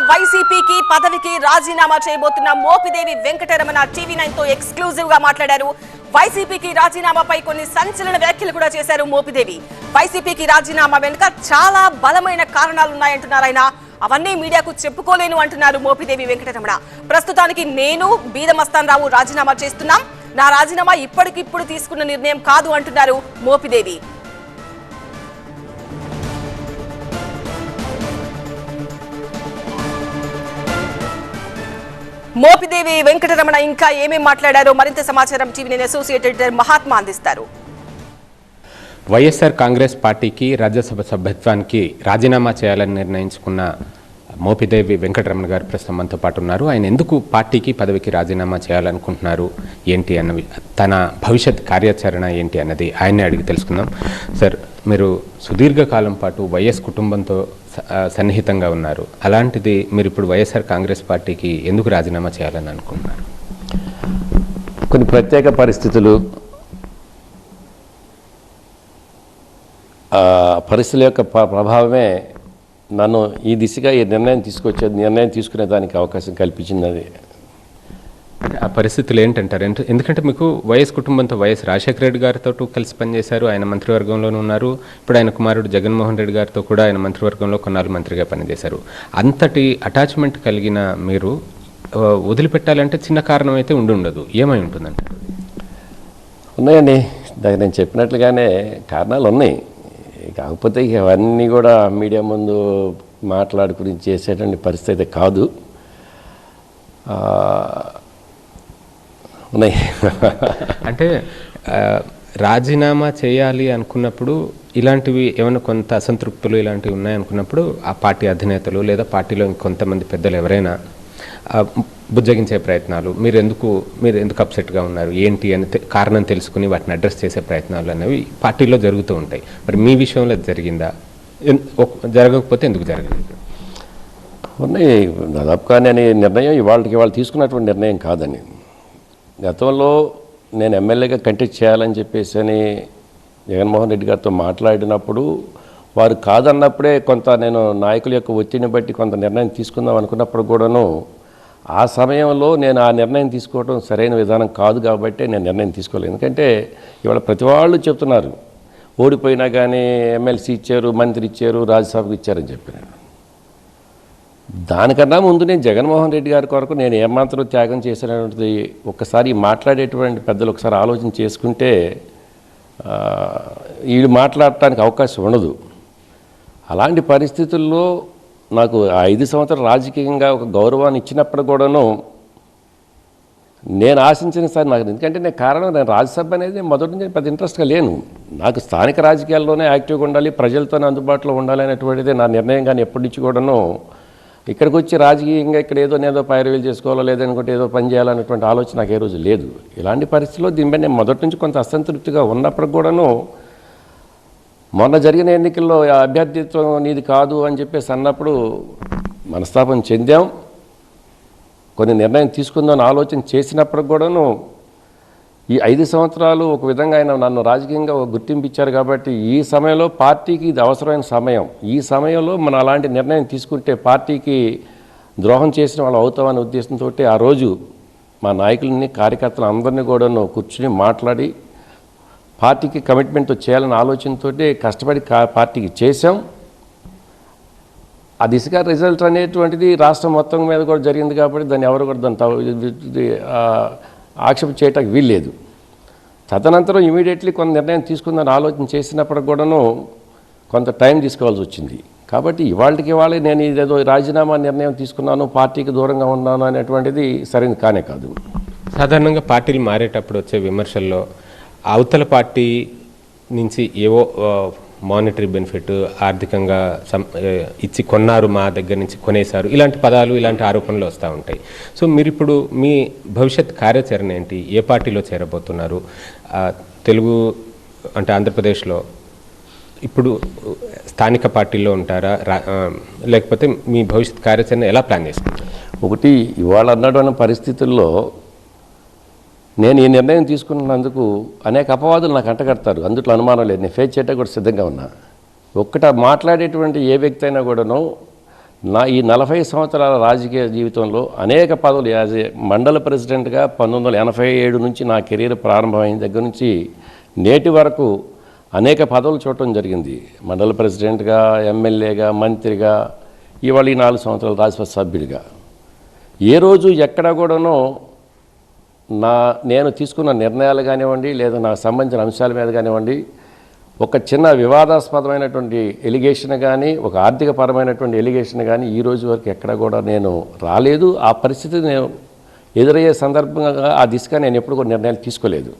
వైసీపీకి పదవికి రాజీనామా చేయబోతున్న మోపిదేవి వెంకటరమణ టీవీ9 తో ఎక్స్క్లూజివ్ గా మాట్లాడారు. వైసీపీకి రాజీనామాపై కొన్ని సంచలన వ్యాఖ్యలు కూడా చేశారు మోపిదేవి. వైసీపీకి రాజీనామా వెనుక చాలా బలమైన కారణాలు ఉన్నాయంటున్నారు ఆయన. అవన్నీ మీడియాకు చెప్పుకోలేను అంటున్నారు మోపిదేవి వెంకటరమణ. ప్రస్తుతానికి నేను బీదమస్తాన్ రావు రాజీనామా చేస్తున్నాం. నా రాజీనామా ఇప్పటికిప్పుడు తీసుకున్న నిర్ణయం కాదు అంటున్నారు మోపిదేవి. మోపిదేవి వెంకటరమణ ఇంకా ఏమేం మాట్లాడారో మరింత సమాచారం టీవీ9 అసోసియేట్ ఎడిటర్ మహాత్మా అందిస్తారు. వైఎస్ఆర్ కాంగ్రెస్ పార్టీకి రాజ్యసభ సభ్యత్వానికి రాజీనామా చేయాలని నిర్ణయించుకున్న మోపిదేవి వెంకటరమణ గారు ప్రస్తుతం మనతో పాటు ఉన్నారు. ఆయన ఎందుకు పార్టీకి పదవికి రాజీనామా చేయాలనుకుంటున్నారు ఏంటి అన్నవి, తన భవిష్యత్ కార్యాచరణ ఏంటి అన్నది ఆయన్నే అడిగి తెలుసుకుందాం. సార్, మీరు సుదీర్ఘకాలం పాటు వైఎస్ కుటుంబంతో సన్నిహితంగా ఉన్నారు. అలాంటిది మీరు ఇప్పుడు వైఎస్ఆర్ కాంగ్రెస్ పార్టీకి ఎందుకు రాజీనామా చేయాలని అనుకుంటున్నారు? కొన్ని ప్రత్యేక పరిస్థితులు, పరిస్థితుల యొక్క ప్రభావమే నన్ను ఈ దిశగా ఈ నిర్ణయం తీసుకునే దానికి అవకాశం కల్పించింది. ఆ పరిస్థితులు ఏంటంటారు? ఎందుకంటే మీకు వైఎస్ కుటుంబంతో వైఎస్ రాజశేఖర రెడ్డి గారితో కలిసి పనిచేశారు, ఆయన మంత్రివర్గంలోనే ఉన్నారు. ఇప్పుడు ఆయన కుమారుడు జగన్మోహన్ రెడ్డి గారితో కూడా ఆయన మంత్రివర్గంలో కొన్నాళ్ళు మంత్రిగా పనిచేశారు. అంతటి అటాచ్మెంట్ కలిగిన మీరు వదిలిపెట్టాలంటే చిన్న కారణం అయితే ఉండదు. ఏమై ఉంటుందంటారు? ఉన్నాయండి, నేను చెప్పినట్లుగానే కారణాలు ఉన్నాయి. కాకపోతే అవన్నీ కూడా మీడియా ముందు మాట్లాడుకుని చేసేటువంటి పరిస్థితి కాదు, ఉన్నాయి. అంటే రాజీనామా చేయాలి అనుకున్నప్పుడు ఇలాంటివి ఏమైనా కొంత అసంతృప్తులు ఇలాంటివి ఉన్నాయనుకున్నప్పుడు ఆ పార్టీ అధినేతలు లేదా పార్టీలో కొంతమంది పెద్దలు ఎవరైనా బుజ్జగించే ప్రయత్నాలు, మీరు ఎందుకు అప్సెట్గా ఉన్నారు ఏంటి అని కారణం తెలుసుకుని వాటిని అడ్రస్ చేసే ప్రయత్నాలు అనేవి పార్టీలో జరుగుతూ ఉంటాయి. మరి మీ విషయంలో జరిగిందా? జరగకపోతే ఎందుకు జరగలేదు? ఉన్నాయి. దాదాపుగానే అనే నిర్ణయం ఇవాళ తీసుకున్నటువంటి నిర్ణయం కాదని, గతంలో నేను ఎమ్మెల్యేగా కంటెస్ట్ చేయాలని చెప్పేసి అని జగన్మోహన్ రెడ్డి గారితో మాట్లాడినప్పుడు వారు కాదన్నప్పుడే కొంత నేను నాయకుల యొక్క ఒత్తిడిని బట్టి కొంత నిర్ణయం తీసుకుందాం అనుకున్నప్పుడు కూడాను ఆ సమయంలో నేను ఆ నిర్ణయం తీసుకోవడం సరైన విధానం కాదు కాబట్టి నేను నిర్ణయం తీసుకోలేదు. ఎందుకంటే ఇవాళ ప్రతి వాళ్ళు చెప్తున్నారు ఓడిపోయినా కానీ ఎమ్మెల్సీ ఇచ్చారు, మంత్రి ఇచ్చారు, రాజ్యసభకు ఇచ్చారని చెప్పినారు. దానికన్నా ముందు నేను జగన్మోహన్ రెడ్డి గారి కొరకు నేను ఏమాత్రం త్యాగం చేసినటువంటిది ఒక్కసారి మాట్లాడేటువంటి పెద్దలు ఒకసారి ఆలోచన చేసుకుంటే వీళ్ళు మాట్లాడటానికి అవకాశం ఉండదు. అలాంటి పరిస్థితుల్లో నాకు 5 సంవత్సరాలు రాజకీయంగా ఒక గౌరవాన్ని ఇచ్చినప్పుడు కూడాను నేను ఆశించిన సార్ నాకు, ఎందుకంటే నేను రాజ్యసభ అనేది మొదటి నుంచి పెద్ద ఇంట్రెస్ట్గా లేను. నాకు స్థానిక రాజకీయాల్లోనే యాక్టివ్గా ఉండాలి, ప్రజలతోనే అందుబాటులో ఉండాలి అనేటువంటిది నా నిర్ణయం. కానీ ఎప్పటి నుంచి కూడాను ఇక్కడికి వచ్చి రాజకీయంగా ఇక్కడ నేదో పైరవీలు చేసుకోవాలో లేదనుకుంటే ఏదో పని చేయాలనేటువంటి ఆలోచన నాకు ఏ రోజు లేదు. ఇలాంటి పరిస్థితుల్లో దీనిపై నేను మొదటి నుంచి కొంత అసంతృప్తిగా ఉన్నప్పుడు కూడాను మొన్న జరిగిన ఎన్నికల్లో అభ్యర్థిత్వం నీది కాదు అని చెప్పేసి అన్నప్పుడు మనస్తాపం చెందాం. కొన్ని నిర్ణయం తీసుకుందామని ఆలోచన చేసినప్పుడు కూడాను ఈ 5 సంవత్సరాలు ఒక విధంగా ఆయన నన్ను రాజకీయంగా గుర్తింపు ఇచ్చారు కాబట్టి ఈ సమయంలో పార్టీకి ఇది అవసరమైన సమయం. ఈ సమయంలో మనం అలాంటి నిర్ణయం తీసుకుంటే పార్టీకి ద్రోహం చేసిన వాళ్ళు అవుతామనే ఉద్దేశంతో ఆ రోజు మా నాయకులని కార్యకర్తలు అందరినీ కూడాను కూర్చుని మాట్లాడి పార్టీకి కమిట్మెంట్తో చేయాలనే ఆలోచనతో కష్టపడి పార్టీకి చేశాం. ఆ దిశగా రిజల్ట్ అనేటువంటిది రాష్ట్రం మొత్తం మీద కూడా జరిగింది కాబట్టి దాన్ని ఎవరు కూడా దాన్ని ఆక్షేపం చేయటానికి వీల్లేదు. తదనంతరం ఇమీడియట్లీ కొంత నిర్ణయం తీసుకుందని ఆలోచన చేసినప్పుడు కూడాను కొంత టైం తీసుకోవాల్సి వచ్చింది. కాబట్టి ఇవాళ నేను ఇదేదో రాజీనామా నిర్ణయం తీసుకున్నాను, పార్టీకి దూరంగా ఉన్నాను అనేటువంటిది సరైనది కానే కాదు. సాధారణంగా పార్టీలు మారేటప్పుడు వచ్చే విమర్శల్లో అవతల పార్టీ నుంచి ఏవో మానిటరీ బెనిఫిట్ ఆర్థికంగా ఇచ్చి కొన్నారు, మా దగ్గర నుంచి కొనేశారు, ఇలాంటి పదాలు ఇలాంటి ఆరోపణలు వస్తూ ఉంటాయి. సో మీరు ఇప్పుడు మీ భవిష్యత్ కార్యాచరణ ఏంటి? ఏ పార్టీలో చేరబోతున్నారు? తెలుగు అంటే ఆంధ్రప్రదేశ్లో ఇప్పుడు స్థానిక పార్టీలో ఉంటారా, లేకపోతే మీ భవిష్యత్ కార్యాచరణ ఎలా ప్లాన్ చేసుకుంటారు? ఒకటి, ఇవాళ అన్నటువంటి పరిస్థితుల్లో నేను ఈ నిర్ణయం తీసుకున్నందుకు అనేక అపవాదులు నాకు అంటగడతారు, అందుట్లో అనుమానం లేదు. నేను ఫేస్ చేయడానికి కూడా సిద్ధంగా ఉన్నా. మాట్లాడేటువంటి ఏ వ్యక్తి అయినా కూడాను ఈ 40 సంవత్సరాల రాజకీయ జీవితంలో అనేక పదవులు యాజ్ ఏ మండల ప్రెసిడెంట్గా 1987 నుంచి నా కెరీర్ ప్రారంభమైన దగ్గర నుంచి నేటి వరకు అనేక పదవులు చూడటం జరిగింది. మండల ప్రెసిడెంట్గా, ఎమ్మెల్యేగా, మంత్రిగా, ఇవాళ ఈ 4 సంవత్సరాలు రాజ్యసభ సభ్యుడిగా. ఏ రోజు ఎక్కడ కూడానో నేను తీసుకున్న నిర్ణయాలు కానివ్వండి, లేదా నాకు సంబంధించిన అంశాల మీద కానివ్వండి, ఒక చిన్న వివాదాస్పదమైనటువంటి ఎలిగేషన్ కానీ, ఒక ఆర్థికపరమైనటువంటి ఎలిగేషన్ కానీ ఈ రోజు వరకు ఎక్కడ కూడా నేను రాలేదు. ఆ పరిస్థితి నేను ఎదురయ్యే సందర్భంగా ఆ దిశగా నేను ఎప్పుడు కూడా నిర్ణయాలు తీసుకోలేదు.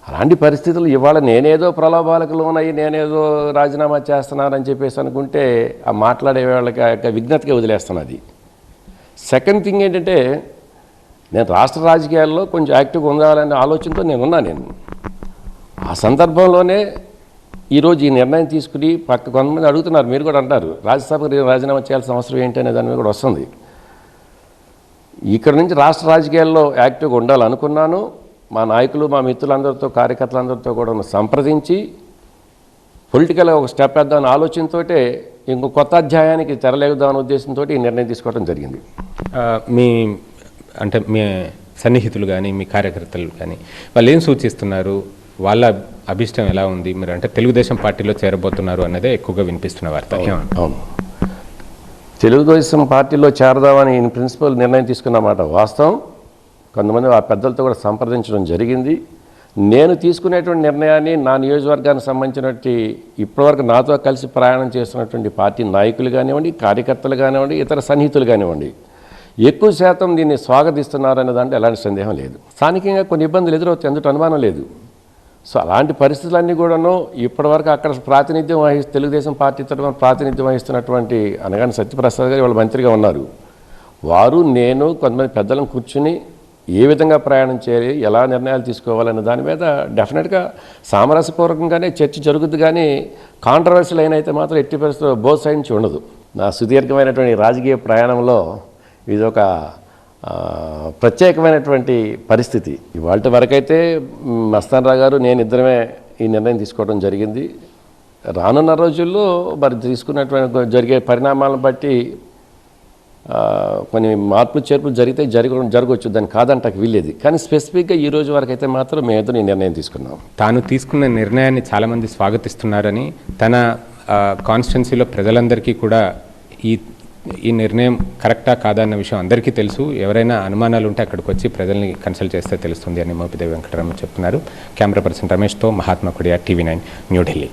అలాంటి పరిస్థితులు ఇవాళ నేనేదో ప్రలోభాలకు లోనయ్యి నేనేదో రాజీనామా చేస్తున్నానని చెప్పేసి అనుకుంటే ఆ మాట్లాడే వాళ్ళకి ఆ యొక్క విజ్ఞతగా వదిలేస్తున్నది. సెకండ్ థింగ్ ఏంటంటే, నేను రాష్ట్ర రాజకీయాల్లో కొంచెం యాక్టివ్గా ఉండాలనే ఆలోచనతో నేను ఆ సందర్భంలోనే ఈరోజు ఈ నిర్ణయం తీసుకుని కొంతమంది అడుగుతున్నారు, మీరు కూడా అంటారు రాజ్యసభకు రాజీనామా చేయాల్సిన అవసరం ఏంటి అనే దాని మీద కూడా వస్తుంది. ఇక్కడ నుంచి రాష్ట్ర రాజకీయాల్లో యాక్టివ్గా ఉండాలనుకున్నాను. మా నాయకులు, మా మిత్రులందరితో, కార్యకర్తలందరితో కూడా సంప్రదించి పొలిటికల్గా ఒక స్టెప్ వేద్దామని ఆలోచనతో ఇంకో కొత్త అధ్యాయానికి తెరలేగుదామనే ఉద్దేశంతో ఈ నిర్ణయం తీసుకోవడం జరిగింది. మీ సన్నిహితులు కానీ, మీ కార్యకర్తలు కానీ వాళ్ళు ఏం సూచిస్తున్నారు? వాళ్ళ అభిష్టం ఎలా ఉంది? మీరు అంటే తెలుగుదేశం పార్టీలో చేరబోతున్నారు అన్నదే ఎక్కువగా వినిపిస్తున్న వార్త. అవును, తెలుగుదేశం పార్టీలో చేరదామని ఇన్ ప్రిన్సిపల్ నిర్ణయం తీసుకున్నమాట వాస్తవం. కొంతమంది ఆ పెద్దలతో కూడా సంప్రదించడం జరిగింది. నేను తీసుకునేటువంటి నిర్ణయాన్ని నా నియోజకవర్గానికి సంబంధించినటువంటి ఇప్పటివరకు నాతో కలిసి ప్రయాణం చేస్తున్నటువంటి పార్టీ నాయకులు కానివ్వండి, కార్యకర్తలు కానివ్వండి, ఇతర సన్నిహితులు కానివ్వండి, ఎక్కువ శాతం దీన్ని స్వాగతిస్తున్నారనే దాంట్లో ఎలాంటి సందేహం లేదు. స్థానికంగా కొన్ని ఇబ్బందులు ఎదురవుతాయి, అందుకు అనుమానం లేదు. సో అలాంటి పరిస్థితులన్నీ కూడాను ఇప్పటివరకు అక్కడ తెలుగుదేశం పార్టీ తరఫున ప్రాతినిధ్యం వహిస్తున్నటువంటి అనగానే సత్యప్రసాద్ గారు వాళ్ళు మంత్రిగా ఉన్నారు. వారు, నేను, కొంతమంది పెద్దలను కూర్చుని ఏ విధంగా ప్రయాణం చేయాలి, ఎలా నిర్ణయాలు తీసుకోవాలనే దాని మీద డెఫినెట్గా సామరస్యపూర్వకంగానే చర్చ జరుగుతుంది. కానీ కాంట్రవర్సీలు అయినైతే మాత్రం ఎట్టి పరిస్థితుల్లో బోత్ సైడ్ నుంచి ఉండదు. నా సుదీర్ఘమైనటువంటి రాజకీయ ప్రయాణంలో ఇది ఒక ప్రత్యేకమైనటువంటి పరిస్థితి. ఇవాళ వరకైతే మస్తాన్ రావు గారు, నేను ఇద్దరమే ఈ నిర్ణయం తీసుకోవడం జరిగింది. రానున్న రోజుల్లో మరి తీసుకున్నటువంటి జరిగే పరిణామాలను బట్టి కొన్ని మార్పులు చేర్పులు జరగవచ్చు, దాన్ని కాదంటానికి వీల్లేదు. కానీ స్పెసిఫిక్గా ఈ రోజు వరకు అయితే మాత్రం మేము ఈ నిర్ణయం తీసుకున్నాం. తాను తీసుకున్న నిర్ణయాన్ని చాలామంది స్వాగతిస్తున్నారని, తన కాన్స్టిట్యున్సీలో ప్రజలందరికీ కూడా ఈ నిర్ణయం కరెక్టా కాదా అన్న విషయం అందరికీ తెలుసు. ఎవరైనా అనుమానాలు ఉంటే అక్కడికి వచ్చి ప్రజల్ని కన్సల్ట్ చేస్తే తెలుస్తుంది అని మోపిదేవి వెంకటరమణ చెప్తున్నారు. కెమెరా పర్సన్ రమేష్తో మహాత్మా కొడియా, TV9 న్యూఢిల్లీ.